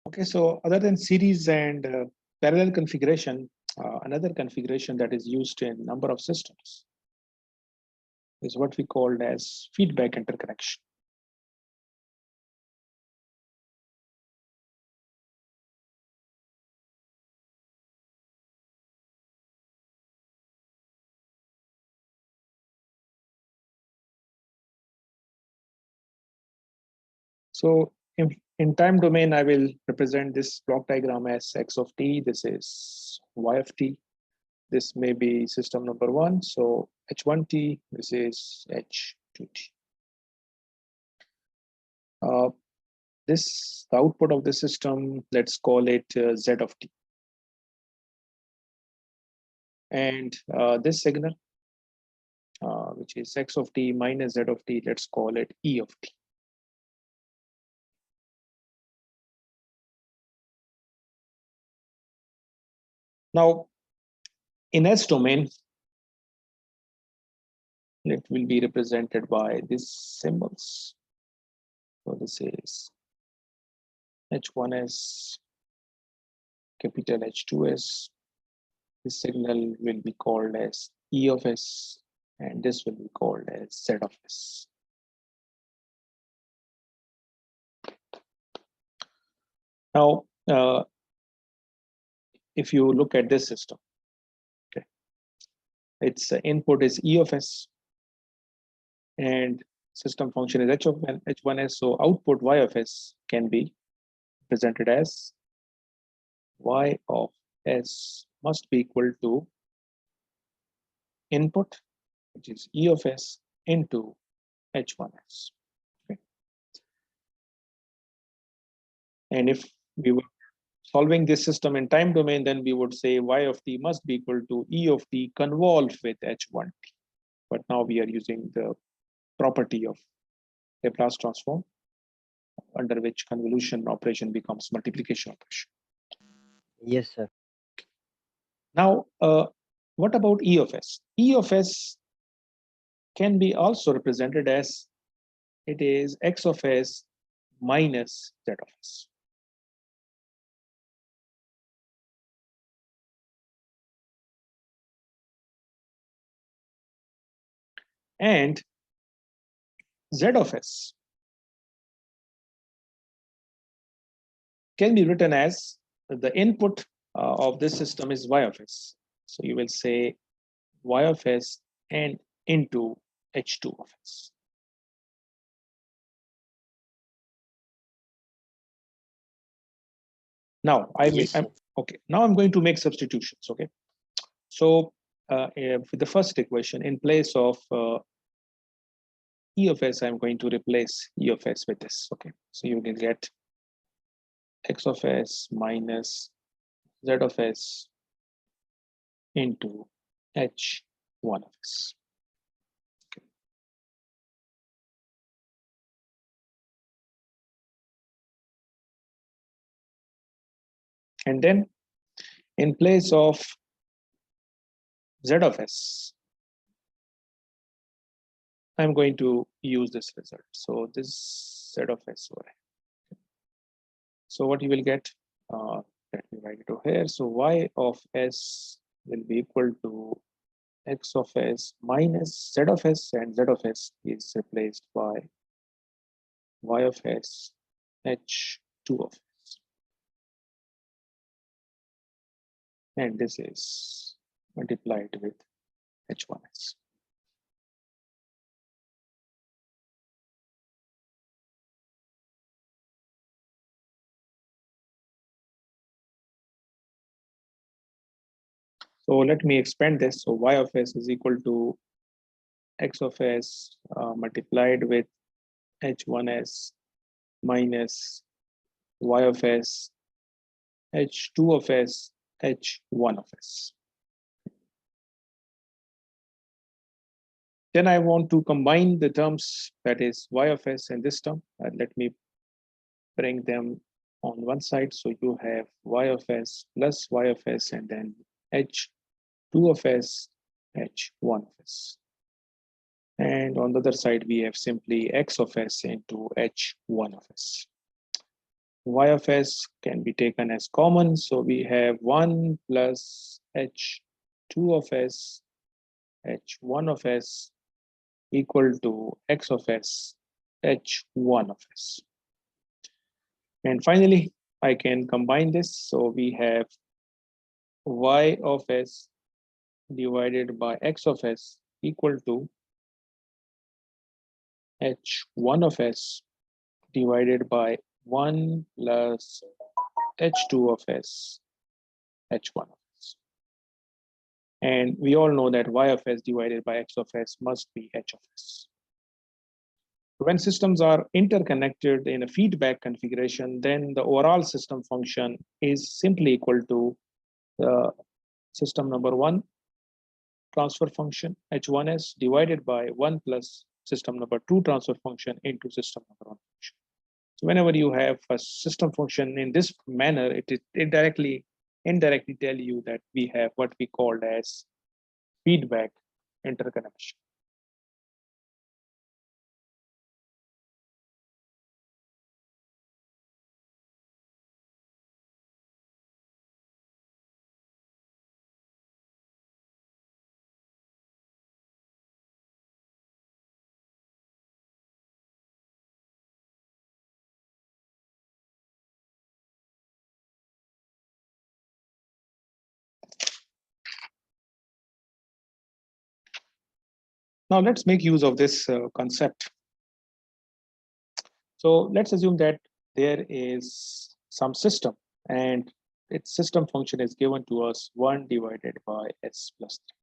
Okay, so other than series and parallel configuration, another configuration that is used in number of systems is what we called as feedback interconnection. So in time domain, I will represent this block diagram as x of t. This is y of t. This may be system number one. So h1t, this is h2t. The output of the system, let's call it z of t. And this signal, which is x of t minus z of t, let's call it e of t. Now, in S domain, it will be represented by these symbols. So this is H1s, capital H2s. This signal will be called as E of S, and this will be called as Z of S. Now, if you look at this system, okay, its input is E of S, and system function is H1s. So output Y of S can be presented as Y of S must be equal to input, which is E of S, into H1s. Okay. And if we were solving this system in time domain, then we would say Y of t must be equal to E of t convolved with H1t. But now we are using the property of Laplace transform, under which convolution operation becomes multiplication operation. Yes, sir. Now, what about E of S? E of S can be also represented as it is X of S minus Z of S. And Z of S can be written as the input of this system is Y of S. So you will say Y of S and into H2 of S. Now now I'm going to make substitutions. Okay, so for the first equation, in place of E of S, I'm going to replace E of S with this. Okay, so you will get X of S minus Z of S into H1 of S. Okay. And then in place of Z of S, I'm going to use this result. So this Z of S over here. So what you will get, let me write it over here. So Y of S will be equal to X of S minus Z of S, and Z of S is replaced by Y of S H2 of S. And this is multiplied with H1s. So let me expand this. So Y of S is equal to X of S multiplied with H1s minus Y of S H2 of S H1 of S. Then I want to combine the terms, that is Y of S and this term. Let me bring them on one side. So you have Y of S plus Y of S, and then H2 of S, H1 of S. And on the other side, we have simply X of S into H1 of S. y of s can be taken as common. So we have 1 plus h2 of s, h1 of s equal to x of s, h1 of s. And finally, I can combine this. So we have y of s divided by x of s equal to h1 of s divided by 1 plus h2 of s, h1 of s. And we all know that y of s divided by x of s must be h of s. When systems are interconnected in a feedback configuration, then the overall system function is simply equal to the system number 1 transfer function h1s divided by 1 plus system number 2 transfer function into system number 1 function. So whenever you have a system function in this manner, it indirectly tell you that we have what we called as feedback interconnection. Now let's make use of this concept. So let's assume that there is some system and its system function is given to us 1 divided by s plus 3.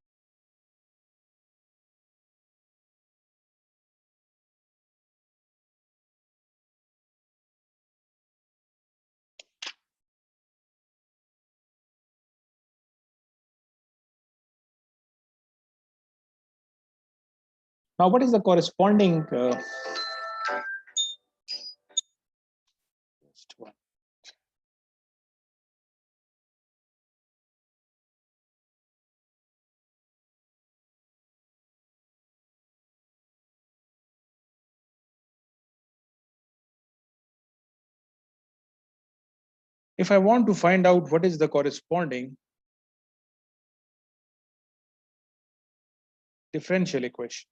Now what is the corresponding just one. If I want to find out what is the corresponding differential equation,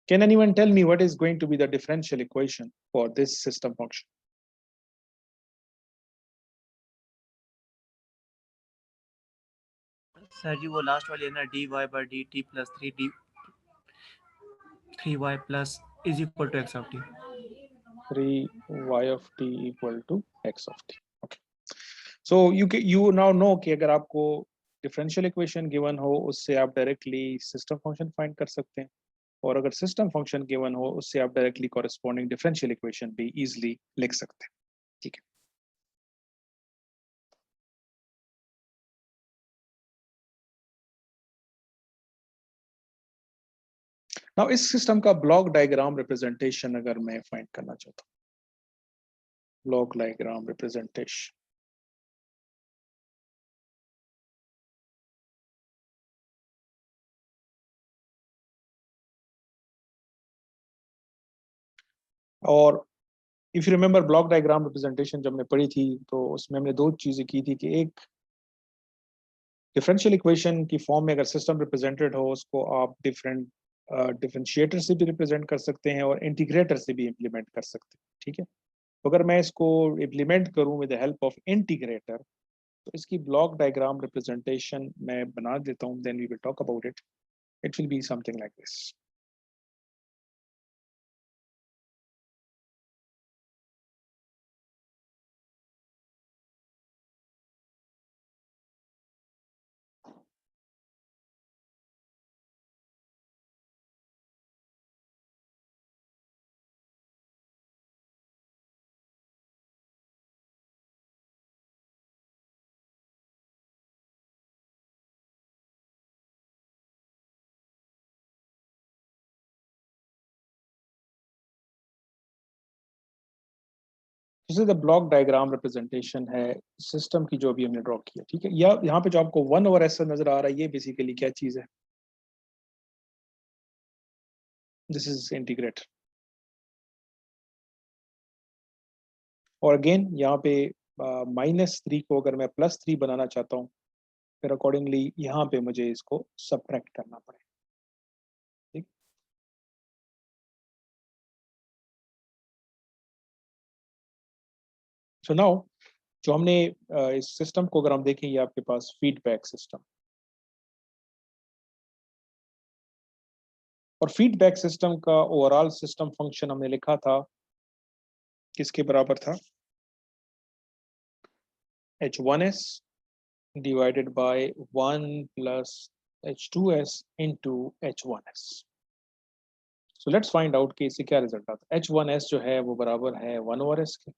can anyone tell me what is going to be the differential equation for this system function? Sir ji वो last वाली है ना dy by dt plus 3y plus is equal to x of t. 3y of t equal to x of t. Okay. So you now know कि अगर आपको differential equation given हो उससे आप directly system function find कर सकते हैं, और अगर system function given हो उससे आप directly corresponding differential equation भी easily लिख सकते हैं. ठीक है. Now इस सिस्टम का ब्लॉक डायग्राम रिप्रेजेंटेशन अगर मैं फाइंड करना चाहता हूँ, ब्लॉक डायग्राम रिप्रेजेंटेशन, और if you remember block diagram representation जब हमने पढ़ी थी तो उसमें हमने दो चीजें की थी कि एक डिफरेंशियल इक्वेशन की फॉर्म में अगर सिस्टम रिप्रेजेंटेड हो उसको आप डिफरेंट डिफरेंशिएटर से भी रिप्रेजेंट कर सकते हैं और इंटीग्रेटर से भी इम्प्लीमेंट कर सकते हैं. ठीक है. तो अगर मैं इसको इम्प्लीमेंट करूं with the help of integrator तो इसकी ब्लॉक डायग्राम रिप्रेजेंटेशन मैं बना देता हूं, then we will talk about it. It will be something like this. This is the block diagram representation है सिस्टम की जो भी हमने ड्रॉ किया. ठीक है. या यहाँ पे जो आपको 1/s नजर आ रहा है ये बेसिकली क्या चीज है? This is integrate. और अगेन यहाँ पे -3 को अगर मैं +3 बनाना चाहता हूँ, फिर अकॉर्डिंगली यहाँ पे मुझे इसको सबट्रैक्ट करना पड़ेगा। ठीक, सो नाउ जो हमने इस सिस्टम को अगर हम देखें, ये आपके पास फीडबैक सिस्टम, और फीडबैक सिस्टम का ओवरऑल सिस्टम फंक्शन हमने लिखा था, किसके बराबर था? H1s divided by 1 plus H2s into H1s. So let's find out कि इससे क्या रिजल्ट आता है। H1s जो है वो बराबर है 1/s के।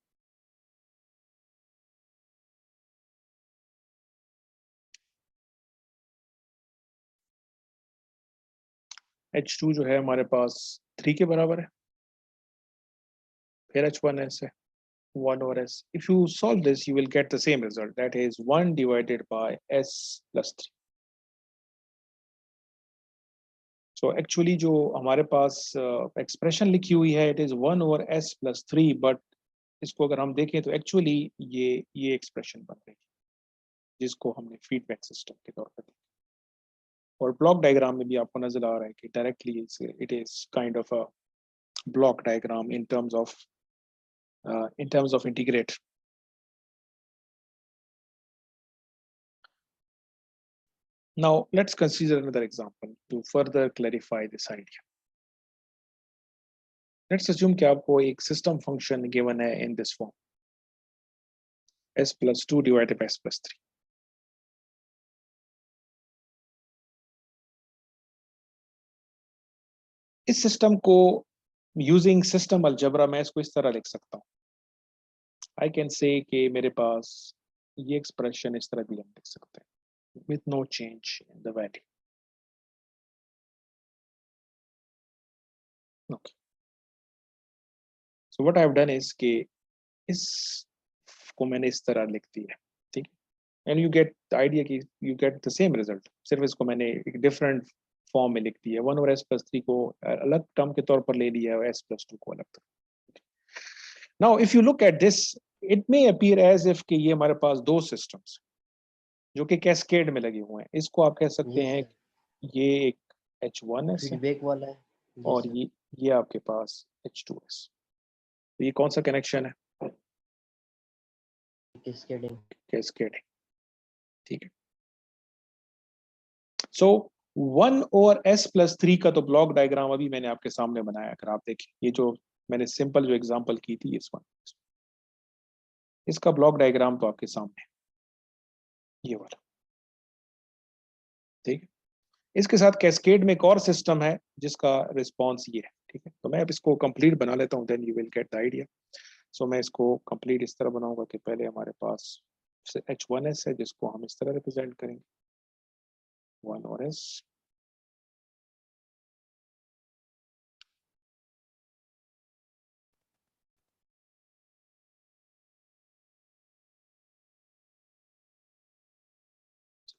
H2 जो है हमारे पास 3 के बराबर है, फिर H1s है 1/s. If you solve this, you will get the same result. That is 1 divided by s plus 3. So actually जो हमारे पास एक्सप्रेशन लिखी हुई है, it is 1/s plus 3, but इसको अगर हम देखें तो एक्चुअली ये एक्सप्रेशन बन रही है, जिसको हमने फीडबैक सिस्टम के तौर पर देखा। और ब्लॉक डायग्राम में भी आपको नजर आ रहा है कि directly it is kind of a block diagram in terms of integrate. Now let's consider another example to further clarify this idea. Let's assume कि आपको एक सिस्टम फंक्शन गिवन है in this form, s plus 2 divided by s plus 3. इस system को using system algebra मैं इसको इस तरह लिख सकता हूँ। आई कैन से कि मेरे पास ये एक्सप्रेशन इस तरह भी हम लिख सकते हैं, with no change in the value. Okay, so what I have done is कि इस को मैंने इस तरह लिख दिया, ठीक है, and you get the idea कि you get the same result, सिर्फ इसको मैंने एक डिफरेंट फॉर्म में लिख दिया। 1/s+3 को अलग टर्म के तौर पर ले लिया है और s+2 को अलग तरह। Now if you look at this, it may appear as if कि ये हमारे पास दो सिस्टम्स जो कि कैस्केड में लगे हुए हैं। इसको आप कह सकते हैं ये एक H1s है फीडबैक वाला है। और ये आपके पास H2s। तो ये कौन सा कनेक्शन है? कैस्केडिंग। कैस्केडिंग, ठीक है। सो 1/s+3 का तो ब्लॉक डायग्राम अभी मैंने आपके सामने बनाया। अगर आप देखें, ये जो मैंने सिंपल जो एग्जांपल की थी इस वन, इसका ब्लॉक डायग्राम तो आपके सामने ये वाला, ठीक है। इसके साथ कैस्केड में एक और सिस्टम है जिसका रिस्पॉन्स ये है, ठीक है। तो मैं अब इसको कंप्लीट बना लेता हूँ, then you will get the idea. So मैं इसको कंप्लीट इस तरह बनाऊंगा कि पहले हमारे पास H1s है जिसको हम इस तरह रिप्रेजेंट करेंगे, 1/s,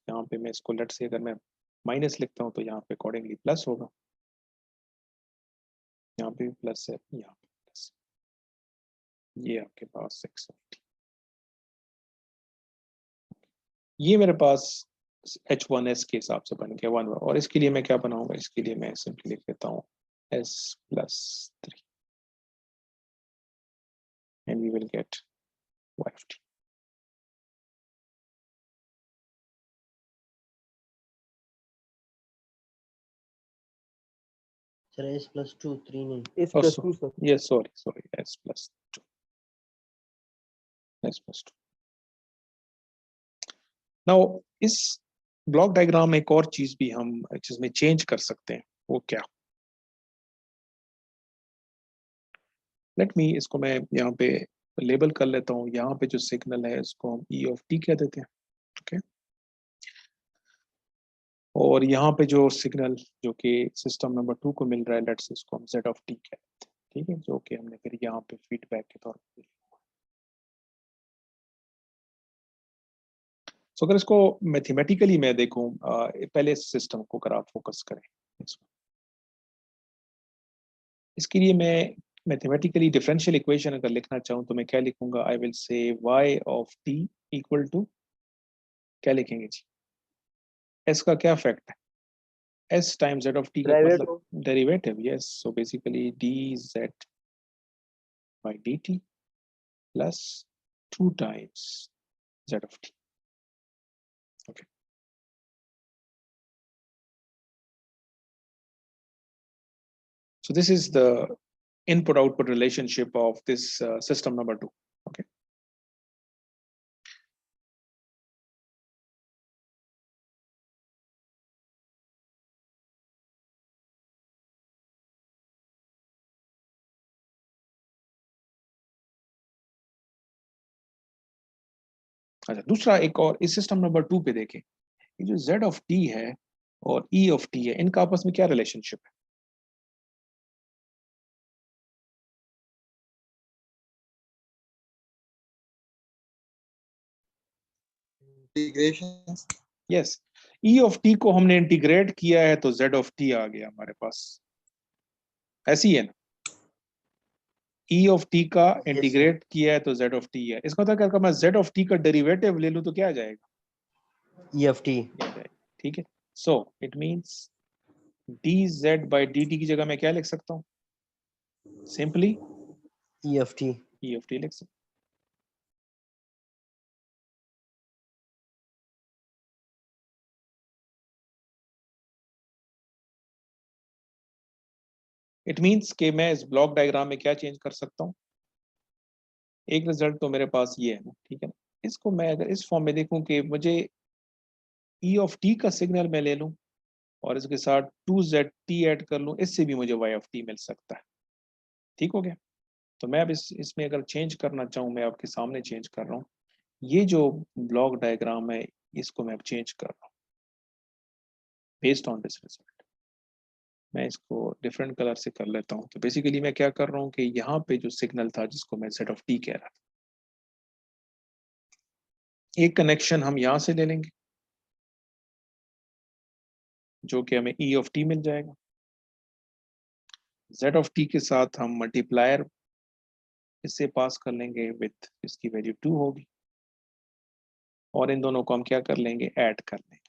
यहाँ पे मैं इसको लेट से अगर मैं माइनस लिखता हूँ तो यहाँ पे अकॉर्डिंगली प्लस होगा, यहाँ पे भी प्लस है, यहाँ पे प्लस। ये आपके पास 670, ये मेरे पास H1s के हिसाब से बन गया 1। और इसके लिए मैं क्या बनाऊंगा? इसके लिए मैं सिंपली लिख देता हूँ s+3 and we will get y50। Sir s+2 3 नहीं, s+2 sir. yes, sorry, s+2, s+2। Now इस ब्लॉक डायग्राम में एक और चीज भी हम जिसमें चेंज कर सकते हैं, वो क्या? लेट मी, इसको मैं यहाँ पे लेबल कर लेता हूँ। यहाँ पे जो सिग्नल है इसको हम E(t) कह देते हैं, ओके। और यहाँ पे जो सिग्नल जो कि सिस्टम नंबर 2 को मिल रहा है, लेट्स इसको हम Z(t) कह देते हैं, ठीक है, जो कि हमने फिर यहाँ पे फीडबैक के तौर पर। सो अगर इसको मैथमेटिकली मैं देखूं, पहले इस सिस्टम को अगर आप फोकस करें, इसके लिए मैं मैथमेटिकली डिफरेंशियल इक्वेशन अगर लिखना चाहूँ तो मैं क्या लिखूंगा, I will say y of t equal to, क्या लिखेंगे जी, s का क्या फैक्ट है, s time z of t का मतलब derivative, yes, so basically dz by dt plus 2 times z of t. Okay. So this is the input-output relationship of this system number 2. Okay. अच्छा, दूसरा एक और इस सिस्टम नंबर 2 पे देखें, ये जो z of t है और e of t है, इनका आपस में क्या रिलेशनशिप है? Integration. Yes, e of t को हमने इंटीग्रेट किया है तो z of t आ गया हमारे पास, ऐसी है ना, e of t का sir. इंटीग्रेट किया है तो z of t है, इसका मतलब क्या, मैं z of t का डेरिवेटिव ले लूं तो क्या आ जाएगा, E of t. ये आ जाएगा, ठीक है। So it means dz by dt की जगह मैं क्या लिख सकता हूँ, simply E of t. e of t लिख सकता हूँ। इट मींस कि मैं इस ब्लॉक डायग्राम में क्या चेंज कर सकता हूँ, एक रिजल्ट तो मेरे पास ये है ना, ठीक है ना, इसको मैं अगर इस फॉर्म में देखूं कि मुझे e of t का सिग्नल मैं ले लूं और इसके साथ 2zt ऐड कर लूं, इससे भी मुझे y of t मिल सकता है, ठीक हो गया। तो मैं अब इसमें अगर चेंज करना चाहूँ, मैं आपके सामने चेंज कर रहा हूँ, ये जो ब्लॉक डायग्राम है इसको मैं अब चेंज कर रहा हूँ बेस्ड ऑन दिस रिजल्ट। मैं इसको डिफरेंट कलर से कर लेता हूँ। तो बेसिकली मैं क्या कर रहा हूँ कि यहाँ पे जो सिग्नल था जिसको मैं z of t कह रहा था, एक कनेक्शन हम यहाँ से ले लेंगे जो कि हमें e of t मिल जाएगा, z of t के साथ हम मल्टीप्लायर इससे पास कर लेंगे विथ इसकी वैल्यू 2 होगी, और इन दोनों को हम क्या कर लेंगे, ऐड कर लेंगे।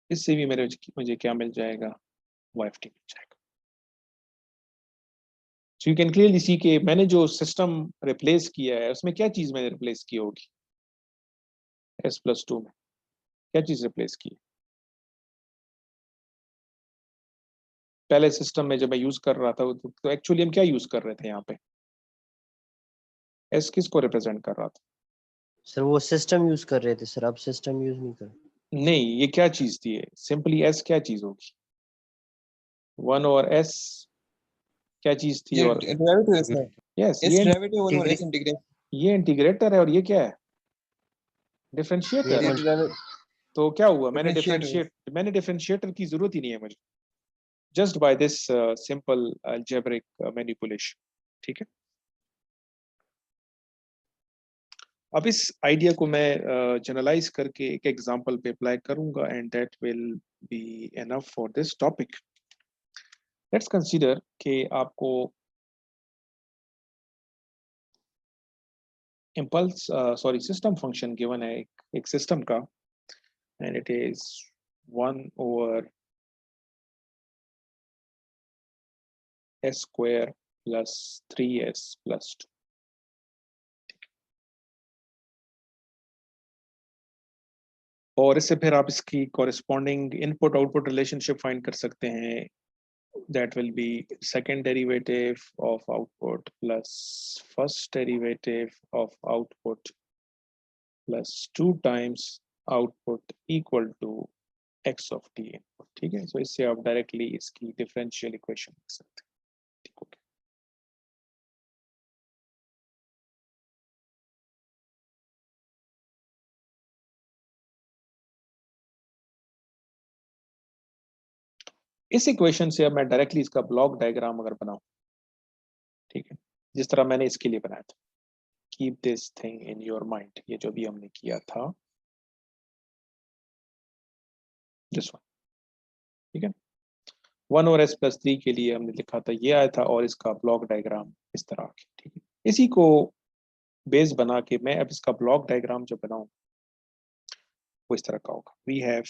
इससे भी मुझे क्या मिल जाएगा, y of t मिल जाएगा। So you can clearly see कि मैंने जो सिस्टम रिप्लेस किया है उसमें क्या चीज मैंने रिप्लेस की होगी, s+2 में क्या चीज रिप्लेस की है? पहले सिस्टम में जब मैं यूज कर रहा था तो एक्चुअली हम क्या यूज कर रहे थे यहाँ पे, s किसको रिप्रेजेंट कर रहा था? सर वो सिस्टम यूज कर रहे थे सर, अब सिस्टम यूज नहीं कर। नहीं, ये क्या चीज थी, सिंपली s क्या चीज होगी, 1 और s क्या चीज थी, ये और डेरिवेटिव है सर, यस इस डेरिवेटिव और इस इंटीग्रेशन। ये इंटीग्रेटर है और ये क्या है, डिफरेंशिएटर है। तो क्या हुआ, मैंने डिफरेंशिएटर की जरूरत ही नहीं है मुझे, just by this simple algebraic manipulation, ठीक है। अब इस आइडिया को मैं जनरलाइज करके एक एग्जांपल पे अप्लाई करूंगा and that will be enough for this topic. Let's consider कि आपको impulse sorry system function given है एक सिस्टम का, and it is 1/s² + 3s+2, और इससे फिर आप इसकी corresponding input output relationship find कर सकते हैं, that will be second derivative of output plus first derivative of output plus 2 times output equal to x of t input, ठीक है। सो इससे आप डायरेक्टली इसकी डिफरेंशियल इक्वेशन लिख सकते हैं, ठीक हो गया। इस इक्वेशन से अब मैं डायरेक्टली इसका ब्लॉक डायग्राम अगर बनाऊं, ठीक है, जिस तरह मैंने इसके लिए बनाया था, keep this thing in your mind, ये जो भी हमने किया था दिस वन, ठीक है। 1 और s प्लस 3 के लिए हमने लिखा था ये आया था, और इसका ब्लॉक डायग्राम इस तरह के, ठीक है। इसी को बेस बना के मैं अब इसका ब्लॉक डायग्राम जो बनाऊं वो इस तरह का होगा। वी हैव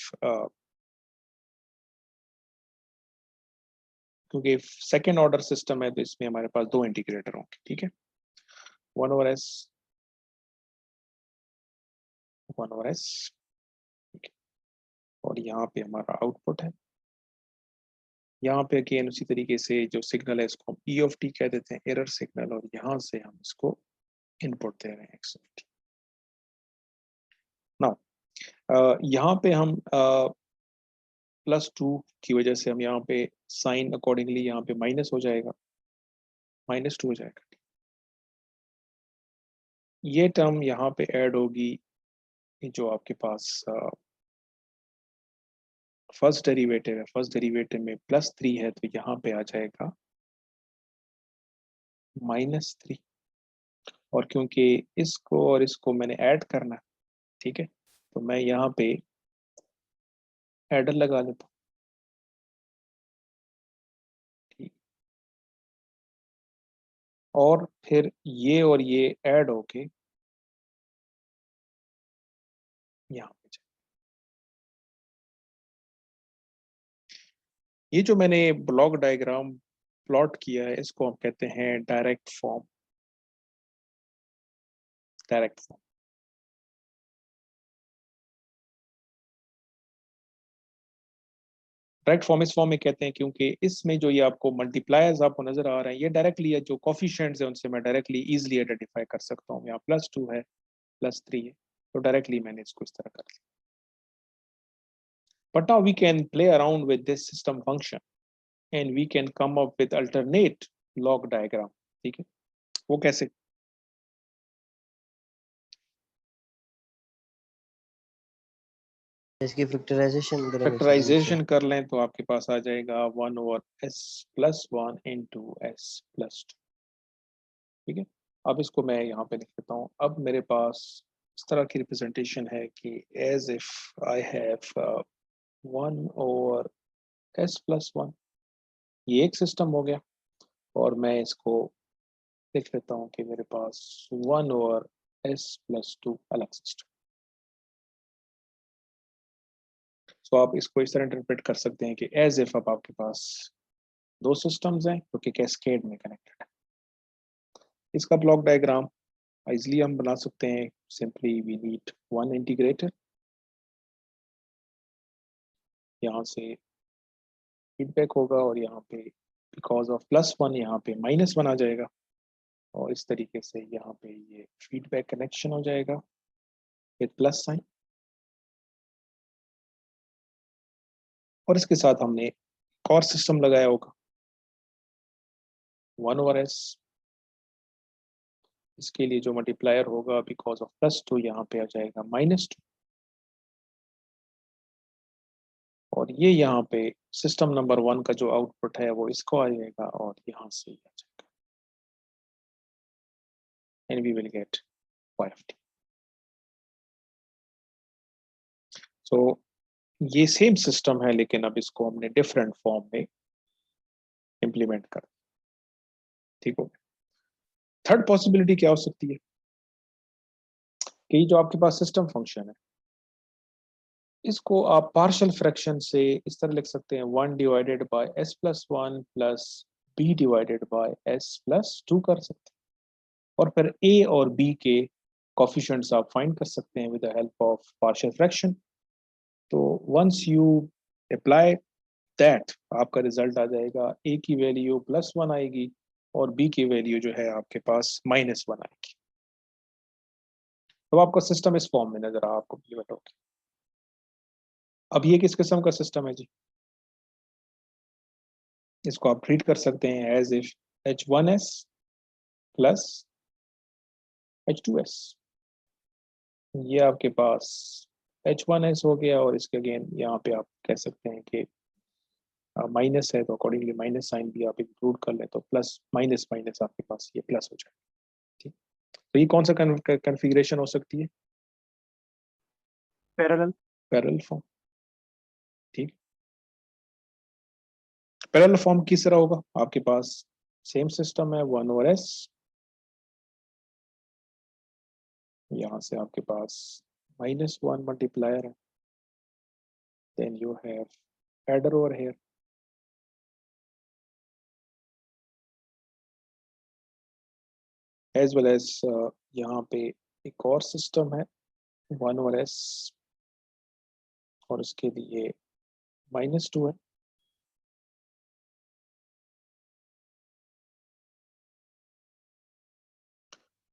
क्योंकि सेकेंड ऑर्डर सिस्टम है तो इसमें हमारे पास 2 इंटीग्रेटर होंगे, ठीक है। 1 और s, 1 और s, ठीक है। और यहाँ पे हमारा आउटपुट है। यहाँ पे अगेन उसी तरीके से जो सिग्नल है इसको हम ई ऑफ टी कह देते हैं, एरर सिग्नल, और यहाँ से हम इसको इनपुट दे रहे हैं एक्स ऑफ टी। नाउ यहाँ पे हम +2 की वजह से हम यहाँ पे साइन अकॉर्डिंगली यहाँ पे माइनस हो जाएगा, -2 हो जाएगा। ये टर्म यहाँ पे ऐड होगी जो आपके पास फर्स्ट डेरिवेटिव है, फर्स्ट डेरिवेटिव में +3 है तो यहाँ पे आ जाएगा -3। और क्योंकि इसको और इसको मैंने ऐड करना है, ठीक है, तो मैं यहाँ पे एडर लगा लेता हूँ, ठीक। और फिर ये और ये ऐड होके यहाँ पे जाए। ये जो मैंने ब्लॉक डायग्राम प्लॉट किया है इसको हम कहते हैं direct form, direct form. Direct form इस फॉर्म में कहते हैं क्योंकि इसमें जो ये आपको मल्टीप्लायर्स आपको नजर आ रहे हैं ये डायरेक्टली है, जो कोफिशिएंट्स है उनसे मैं डायरेक्टली इजीली आइडेंटिफाई कर सकता हूँ। यहाँ +2 है, +3 है, तो डायरेक्टली मैंने इसको इस तरह कर लिया। But now we can play around with this system function and we can come up with alternate log diagram, ठीक है। वो कैसे? इसकी फैक्टराइजेशन करेंगे। फैक्टराइजेशन कर लें तो आपके पास आ जाएगा 1 ओवर s+1 इंटू s+2, ठीक है। अब इसको मैं यहाँ पे लिख देता हूँ। अब मेरे पास इस तरह की रिप्रेजेंटेशन है कि as if I have 1 over s+1, ये एक सिस्टम हो गया। और मैं इसको लिख लेता हूँ कि मेरे पास 1 ओवर s+2 अलग सिस्टम। तो आप इसको इस तरह इंटरप्रेट कर सकते हैं कि एज इफ अब आपके पास 2 सिस्टम्स हैं जो कि कैस्केड में कनेक्टेड है। इसका ब्लॉक डायग्राम इजिली हम बना सकते हैं। सिंपली वी नीड 1 इंटीग्रेटर, यहाँ से फीडबैक होगा और यहाँ पे बिकॉज ऑफ +1 यहाँ पे -1 आ जाएगा, और इस तरीके से यहाँ पे ये फीडबैक कनेक्शन हो जाएगा विद प्लस साइन। और इसके साथ हमने एक और सिस्टम लगाया होगा 1 ओवर s, इसके लिए जो मल्टीप्लायर होगा बिकॉज ऑफ +2 यहाँ पे आ जाएगा -2, और ये यहाँ पे सिस्टम नंबर 1 का जो आउटपुट है वो इसको आ जाएगा और यहाँ से आ जाएगा, and we will get y of t। So ये सेम सिस्टम है लेकिन अब इसको हमने डिफरेंट फॉर्म में इंप्लीमेंट कर, ठीक हो गया। थर्ड पॉसिबिलिटी क्या हो सकती है कि जो आपके पास सिस्टम फंक्शन है इसको आप पार्शियल फ्रैक्शन से इस तरह लिख सकते हैं 1 divided by s+1 plus b divided by s+2 कर सकते हैं, और फिर a और b के कोफिशिएंट्स आप फाइंड कर सकते हैं with the help of partial fraction. तो वंस यू अप्लाई दैट आपका रिजल्ट आ जाएगा, a की वैल्यू +1 आएगी और b की वैल्यू जो है आपके पास -1 आएगी। तो आपका सिस्टम इस फॉर्म में नजर आ आपको डिलीवर होगा। अब ये किस किस्म का सिस्टम है जी? इसको आप ट्रीट कर सकते हैं as if h1s plus h2s। ये आपके पास h1s हो गया और इसके अगेन यहाँ पे आप कह सकते हैं कि माइनस है तो अकॉर्डिंगली माइनस साइन भी आप इंक्लूड कर लें तो प्लस माइनस माइनस आपके पास ये प्लस हो जाएगा, ठीक। तो ये कौन सा कन्फिग्रेशन हो सकती है? Parallel. Parallel form, parallel form किस तरह होगा? आपके पास सेम सिस्टम है 1 ओवर s, यहां से आपके पास -1 मल्टीप्लायर है, then you have adder over here, as well as यहाँ पे एक और सिस्टम है 1 ओवर s और उसके लिए -2 है।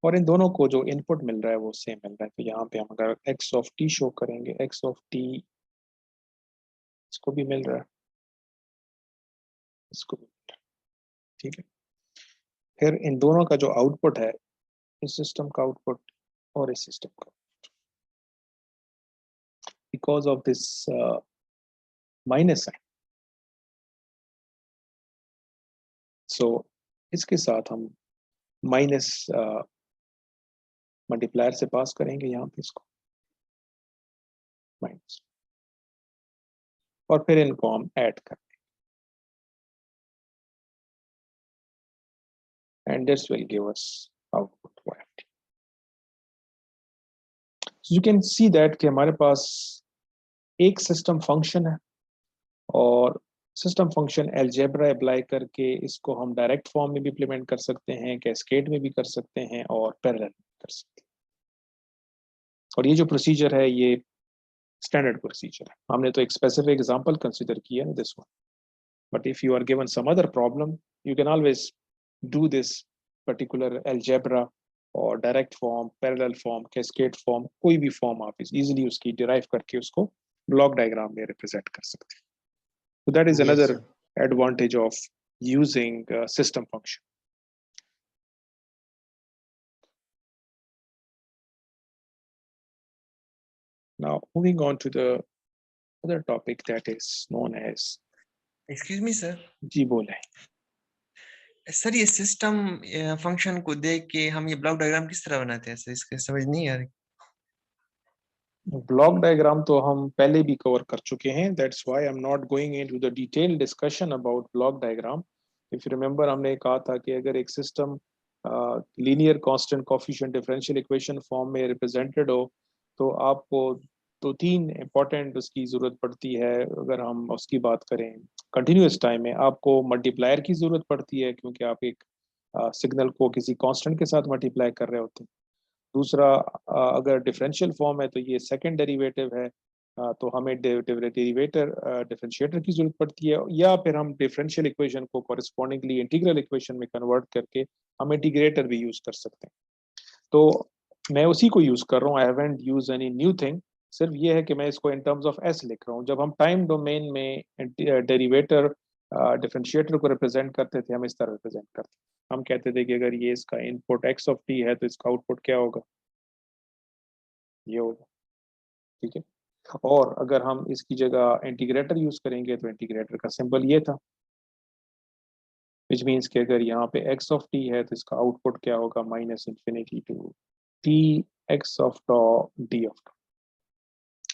और इन दोनों को जो इनपुट मिल रहा है वो सेम मिल रहा है। तो यहाँ पे हम अगर x ऑफ t शो करेंगे, x ऑफ t इसको भी मिल रहा है, इसको भी मिल रहा है, ठीक है। फिर इन दोनों का जो आउटपुट है, इस सिस्टम का आउटपुट और इस सिस्टम का, because of this minus sign, so इसके साथ हम माइनस मल्टीप्लायर से पास करेंगे यहाँ पे इसको माइनस, और फिर इनको हम ऐड करेंगे and this will give us output YFT. So you can see that कि हमारे पास एक सिस्टम फंक्शन है और सिस्टम फंक्शन अलजेब्रा अप्लाई करके इसको हम डायरेक्ट फॉर्म में भी इम्प्लीमेंट कर सकते हैं, कैस्केड में भी कर सकते हैं और पैरेलल में कर सकते हैं। और ये जो प्रोसीजर है ये स्टैंडर्ड प्रोसीजर है। हमने तो एक स्पेसिफिक एग्जांपल कंसीडर किया है, this one, but if you are given some other problem you can always do this particular algebra और direct form, parallel form, cascade form, कोई भी फॉर्म आप इजीली उसकी डिराइव करके उसको ब्लॉक डायग्राम में रिप्रेजेंट कर सकते हैं। So that is Yes, another sir. advantage of using system function. Now moving on to the other topic that is known as, excuse me sir, जी बोले। सर ये सिस्टम फंक्शन को देख के हम ये ब्लॉक डायग्राम किस तरह बनाते हैं सर, इसके समझ नहीं आ रही। ब्लॉक डायग्राम तो हम पहले भी कवर कर चुके हैं, that's why I'm not going into the detailed discussion about block diagram. If you remember हमने कहा था कि अगर एक system linear constant coefficient differential equation form में रिप्रेजेंटेड हो तो आपको तो तीन इंपॉर्टेंट उसकी जरूरत पड़ती है। अगर हम उसकी बात करें कंटिन्यूस टाइम में, आपको मल्टीप्लायर की जरूरत पड़ती है क्योंकि आप एक सिग्नल को किसी कांस्टेंट के साथ मल्टीप्लाई कर रहे होते हैं। दूसरा, अगर डिफरेंशियल फॉर्म है तो ये सेकंड डेरिवेटिव है, तो हमें डिफरेंशिएटर की जरूरत पड़ती है, या फिर हम डिफरेंशियल इक्वेशन को कॉरेस्पॉन्डिंगली इंटीग्रल इक्वेशन में कन्वर्ट करके हम इंटीग्रेटर भी यूज कर सकते हैं। तो मैं उसी को यूज कर रहा हूँ, I haven't use any new thing. सिर्फ ये है कि मैं इसको इन टर्म्स ऑफ एस लिख रहा हूँ। जब हम टाइम डोमेन में डेरिवेटर डिफरेंशिएटर को रिप्रेजेंट करते थे, हम इस तरह रिप्रेजेंट करते थे। हम कहते थे कि अगर ये इसका इनपुट x ऑफ t है तो इसका आउटपुट क्या होगा, ये होगा, ठीक है। और अगर हम इसकी जगह इंटीग्रेटर यूज करेंगे तो इंटीग्रेटर का सिंबल ये था, विच मीन्स कि अगर यहाँ पे x ऑफ t है तो इसका आउटपुट क्या होगा, -∞ to t x of d of.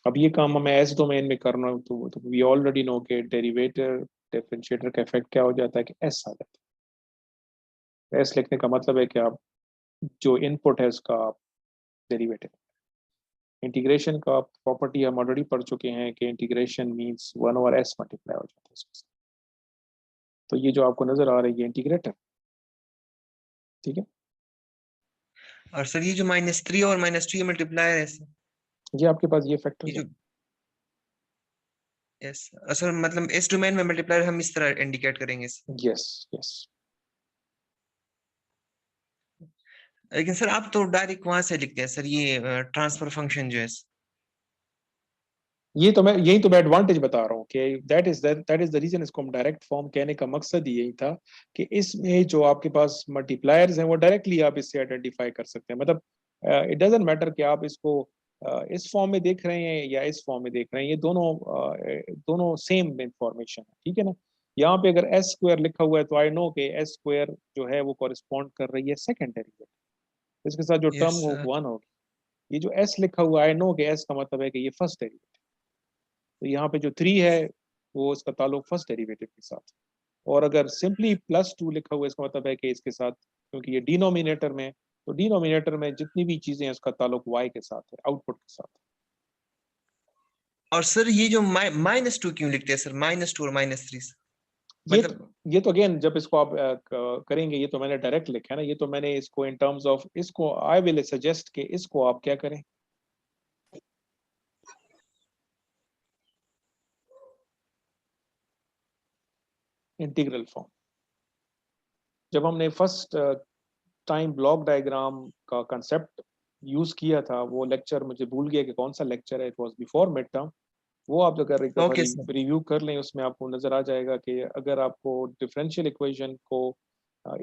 अब ये काम हमें एस डोमेन में करना हो तो वी ऑलरेडी नो के डेरिवेटर डिफरेंशिएटर का इफेक्ट क्या हो जाता है कि एस आ जाता है। एस लिखने का मतलब है कि आप जो इनपुट है उसका डेरिवेटिव। इंटीग्रेशन का प्रॉपर्टी हम ऑलरेडी पढ़ चुके हैं कि integration means 1 over s multiply हो जाता है इसके। तो ये जो आपको नजर आ रही है इंटीग्रेटर, ठीक है। और सर ये जो -3 और -2 ये मल्टीप्लायर है सर, ये आपके पास ये ये फैक्टर जो यस सर, मतलब इस डोमेन में मल्टीप्लायर हम इस तरह इंडिकेट करेंगे सर। Yes yes. लेकिन सर आप तो डायरेक्ट वहां से लिखते हैं सर, ये ट्रांसफर फंक्शन जो है सर। ये तो मैं यही तो मैं एडवांटेज बता रहा हूँ कि दैट इज द रीजन इसको हम डायरेक्ट फॉर्म कहने का मकसद यही था कि इसमें जो आपके पास मल्टीप्लायर्स हैं वो डायरेक्टली आप इससे आइडेंटिफाई कर सकते हैं। मतलब इट डजंट मैटर कि आप इसको इस फॉर्म में देख रहे हैं या इस फॉर्म में देख रहे हैं, ये दोनों सेम इंफॉर्मेशन है, ठीक है ना। यहाँ पे अगर एस स्क्वायर लिखा हुआ है तो आई नो कि एस स्क्वायर जो है वो कॉरेस्पॉन्ड कर रही है सेकंड डेरिवेटिव, इसके साथ जो टर्म यस हो सर, 1 होगी। ये जो एस लिखा हुआ है आई नो कि एस का मतलब है कि ये फर्स्ट डेरिवेटिव, तो यहाँ पे जो 3 है वो इसका ताल्लुक फर्स्ट डेरिवेटिव के साथ। और अगर सिंपली +2 लिखा हुआ है इसका मतलब है कि इसके साथ, क्योंकि ये डिनोमिनेटर में, तो डिनोमिनेटर में जितनी भी चीजें हैं उसका ताल्लुक y के साथ है, आउटपुट के साथ। और सर ये जो -2 क्यों लिखते हैं सर, -2 और -3? मतलब ये तो अगेन जब इसको आप करेंगे, ये तो मैंने डायरेक्ट लिखा है ना, ये तो मैंने इसको इन टर्म्स ऑफ, इसको आई विल सजेस्ट कि इसको आप क्या करें, इंटीग्रल फॉर्म। जब हमने फर्स्ट टाइम ब्लॉक डायग्राम का कंसेप्ट यूज किया था, वो लेक्चर मुझे भूल गया कि कौन सा लेक्चर है, it was before mid term. वो आप अगर एक दफा ओके सर, रिव्यू कर लें, उसमें आपको नजर आ जाएगा कि अगर आपको डिफरेंशियल इक्वेशन को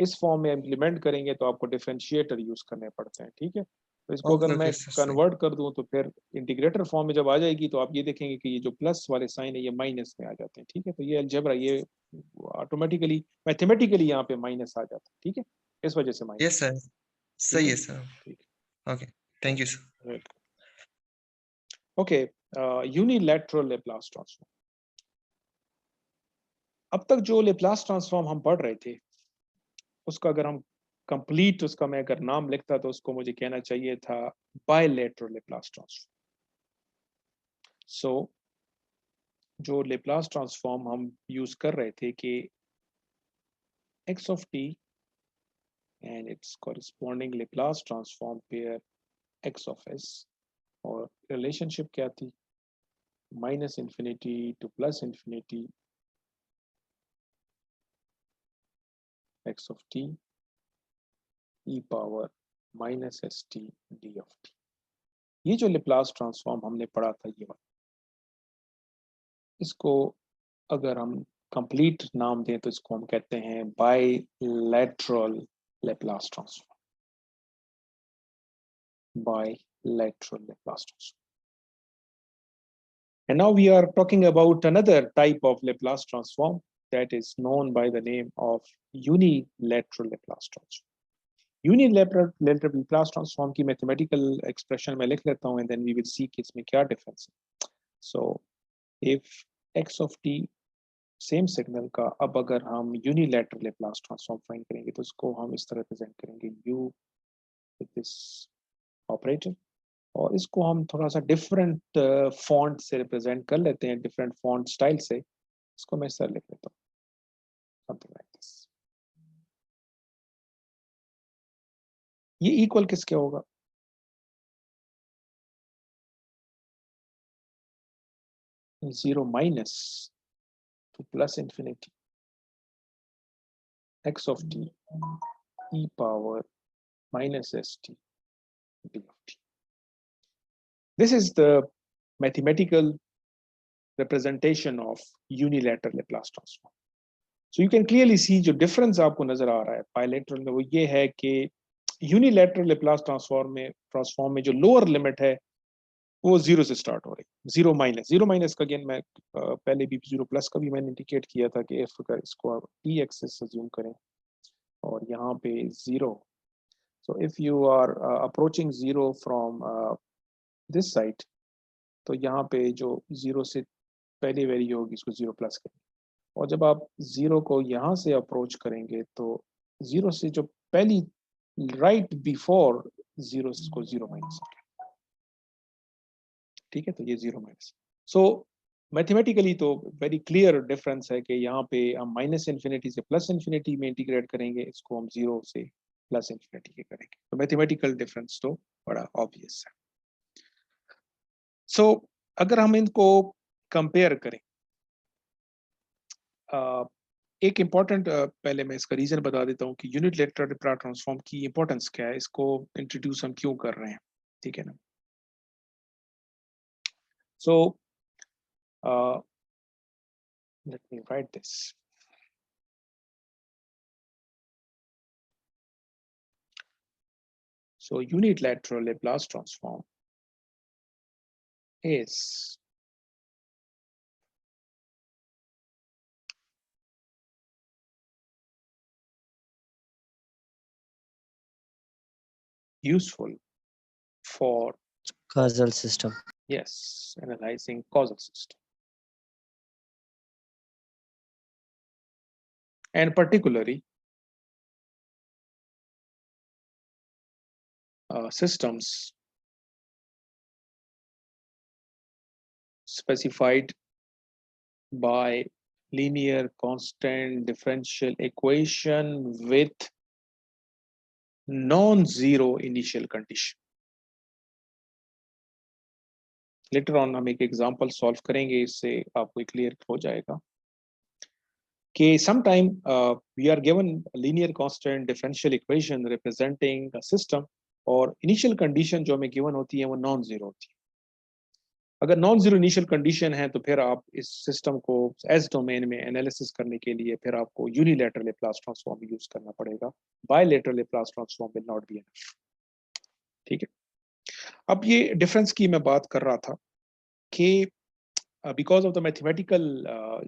इस फॉर्म में इम्प्लीमेंट करेंगे तो आपको डिफरेंशिएटर यूज करने पड़ते हैं, ठीक है। तो इसको अगर ओके मैं ओके सर, सही। कन्वर्ट कर दूं तो फिर इंटीग्रेटर फॉर्म में जब आ जाएगी तो आप ये देखेंगे कि ये जो प्लस वाले साइन है ये माइनस में आ जाते हैं, ठीक है। तो ये अलजेब्रा, ये ऑटोमेटिकली मैथमेटिकली यहाँ पे माइनस आ जाता है, ठीक है, इस वजह से यस माइनस, सर, ठीक सही है। है सर। ठीक ओके, थैंक यू सर। है, ओके। Unilateral Laplace transform. अब तक जो लेप्लास ट्रांसफॉर्म हम पढ़ रहे थे उसका अगर हम कंप्लीट, उसका मैं अगर नाम लिखता तो उसको मुझे कहना चाहिए था बायलैटरल लेप्लास ट्रांसफॉर्म। सो जो लेप्लास ट्रांसफॉर्म हम यूज कर रहे थे कि x of t and its corresponding Laplace transform pair x of s, और रिलेशनशिप क्या थी, -infinity to +infinity x of t e power -st d of t। ये जो लेप्लास ट्रांसफॉर्म हमने पढ़ा था, ये वाला, इसको अगर हम कंप्लीट नाम दें तो इसको हम कहते हैं bilateral Laplace transform, bilateral Laplace transform. And now we are talking about another type of Laplace transform that is known by the name of unilateral Laplace transform. Unilateral Laplace transform की mathematical expression में लिख लेता हूँ and then we will see कि इसमें क्या difference है. So if x of t same signal का अब अगर हम unilateral Laplace transform find करेंगे तो इसको हम इस तरह represent करेंगे u with this operator, और इसको हम थोड़ा सा डिफरेंट फॉन्ट से रिप्रेजेंट कर लेते हैं, डिफरेंट फॉन्ट स्टाइल से। इसको मैं सर लिख लेता हूँ समथिंग लाइक दिस। ये इक्वल किसके होगा, zero minus two plus infinity x of T E power -st d of t. This is the mathematical representation of unilateral Laplace transform. So you can clearly see जो difference आपको नजर आ रहा है bilateral में, वो ये है कि यूनिलैटरल लेप्लास ट्रांसफॉर्म में जो लोअर लिमिट है वो 0 से स्टार्ट हो रही है, 0 माइनस का अगेन मैं पहले भी 0+ का भी मैंने इंडिकेट किया था कि इफ अगर इसको आप टी एक्सिस अज्यूम करें और यहाँ पे 0, so if you are approaching 0 from this side, तो यहाँ पे जो 0 से पहली वैल्यू होगी इसको 0+ करें, और जब आप 0 को यहाँ से अप्रोच करेंगे तो 0 से जो पहली राइट बिफोर 0 को 0- ठीक है। तो ये 0-, सो मैथमेटिकली तो वेरी क्लियर डिफरेंस है कि यहाँ पे हम -infinity से +infinity में इंटीग्रेट करेंगे, इसको हम 0 से +infinity के करेंगे, तो मैथमेटिकल डिफरेंस तो बड़ा ऑब्वियस है। सो अगर हम इनको कंपेयर करें, एक इम्पॉर्टेंट, पहले मैं इसका रीजन बता देता हूँ कि यूनिलैटरल ट्रांसफॉर्म की इंपॉर्टेंस क्या है, इसको इंट्रोड्यूस हम क्यों कर रहे हैं, ठीक है ना। सो let me write this. So unilateral Laplace transform is useful for, causal system. yes, analyzing causal system. and particularly systems specified by linear constant differential equation with non-zero initial condition. Later on हम एक example solve करेंगे, इससे आपको clear हो जाएगा कि sometime we are given a linear constant differential equation representing a system और initial condition जो हमें given होती है वो नॉन जीरो होती है. अगर नॉन जीरो इनिशियल कंडीशन है तो फिर आप इस सिस्टम को एस डोमेन में एनालिसिस करने के लिए फिर आपको यूनिलैटरल लैप्लास ट्रांसफॉर्म यूज करना पड़ेगा. Bilateral Laplace transform will not be enough. ठीक है. अब ये डिफरेंस की मैं बात कर रहा था कि बिकॉज ऑफ द मैथमेटिकल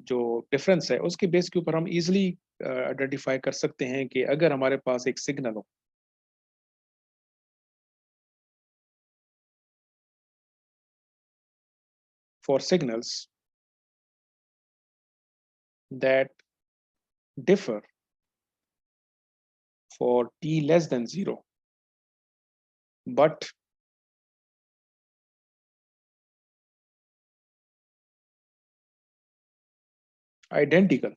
जो डिफरेंस है उसके बेस के ऊपर हम इजीली आइडेंटिफाई कर सकते हैं कि अगर हमारे पास एक सिग्नल हो for signals that differ for t less than 0 but identical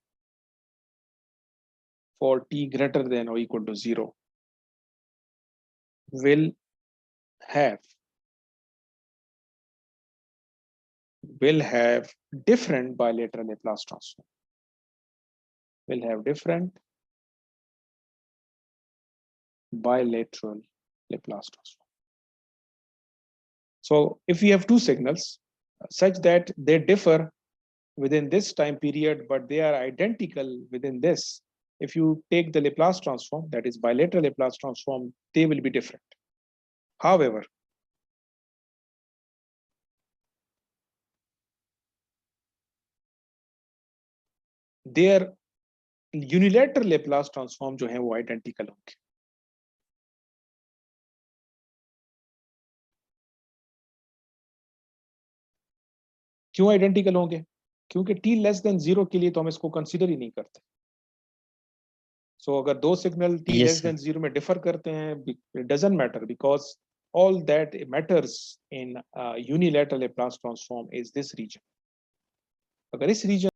for t greater than or equal to 0 will have different bilateral Laplace transform. Will have different bilateral Laplace transform. So if we have two signals such that they differ within this time period, but they are identical within this, if you take the Laplace transform, that is bilateral Laplace transform, they will be different. However, their unilateral Laplace transform जो है वो identical होंगे. क्यों identical होंगे? क्योंकि t less than 0 के लिए तो हम इसको कंसीडर ही नहीं करते. सो अगर दो signal t Yes, less than 0 में डिफर करते हैं, it doesn't matter because all that matters in unilateral Laplace transform is this region. अगर इस region